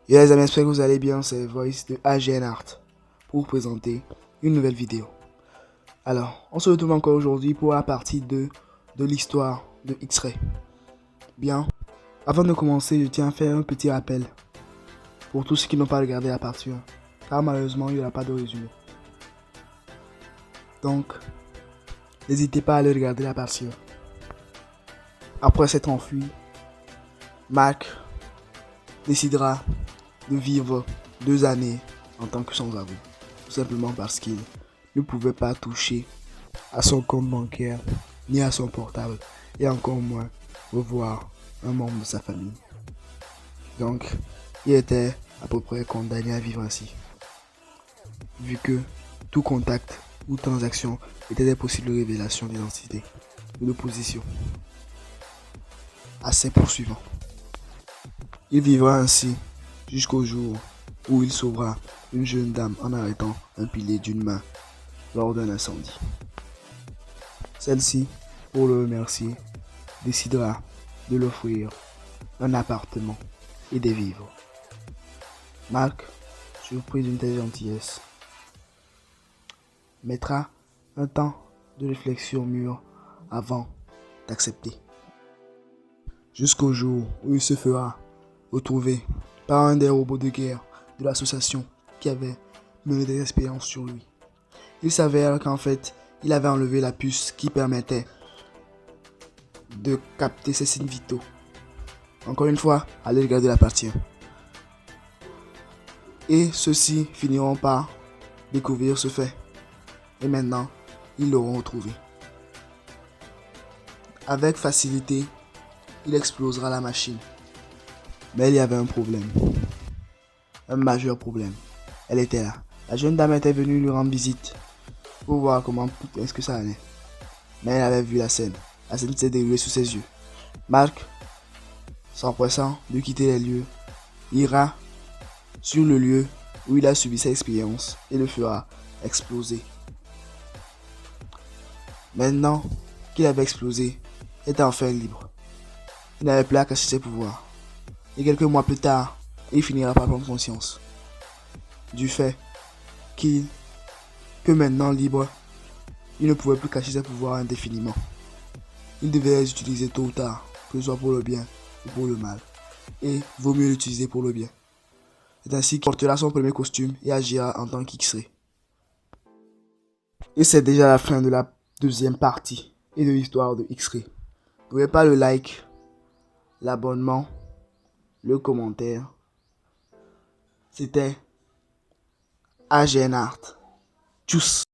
Yo les amis, j'espère que vous allez bien, c'est Voice de AGN Art pour vous présenter une nouvelle vidéo. Alors, on se retrouve encore aujourd'hui pour la partie 2 de l'histoire de X-Ray. Bien, avant de commencer, je tiens à faire un petit rappel pour tous ceux qui n'ont pas regardé la partie 1, car malheureusement, il n'y a pas de résumé. Donc, n'hésitez pas à aller regarder la partie 1. Après s'être enfui, Mark décidera de vivre 2 années en tant que sans-abri, tout simplement parce qu'il ne pouvait pas toucher à son compte bancaire ni à son portable et encore moins revoir un membre de sa famille. Donc il était à peu près condamné à vivre ainsi, vu que tout contact ou transaction était des possibles révélations d'identité ou de position à ses poursuivants. Il vivra ainsi jusqu'au jour où il sauvera une jeune dame en arrêtant un pilier d'une main lors d'un incendie. Celle-ci, pour le remercier, décidera de l'offrir un appartement et des vivres. Mark, surpris d'une telle gentillesse, mettra un temps de réflexion mûre avant d'accepter. Jusqu'au jour où il se fera retrouver par un des robots de guerre de l'association qui avait mené des expériences sur lui. Il s'avère qu'en fait, il avait enlevé la puce qui permettait de capter ses signes vitaux. Encore une fois, allez regarder la partie 1. Et ceux-ci finiront par découvrir ce fait. Et maintenant, ils l'auront retrouvé. Avec facilité, il explosera la machine. Mais il y avait un problème. Un majeur problème. Elle était là. La jeune dame était venue lui rendre visite pour voir comment est-ce que ça allait. Mais elle avait vu la scène. La scène s'est déroulée sous ses yeux. Mark, s'empressant de quitter les lieux, ira sur le lieu où il a subi sa expérience et le fera exploser. Maintenant qu'il avait explosé, il était enfin libre. Il n'avait plus à cacher ses pouvoirs. Et quelques mois plus tard, il finira par prendre conscience du fait que maintenant libre, il ne pouvait plus cacher ses pouvoirs indéfiniment. Il devait les utiliser tôt ou tard, que ce soit pour le bien ou pour le mal. Et vaut mieux l'utiliser pour le bien. C'est ainsi qu'il portera son premier costume et agira en tant qu'X-Ray. Et c'est déjà la fin de la deuxième partie et de l'histoire de X-Ray. N'oubliez pas le like, l'abonnement, le commentaire. C'était AGN Art. Tchuss.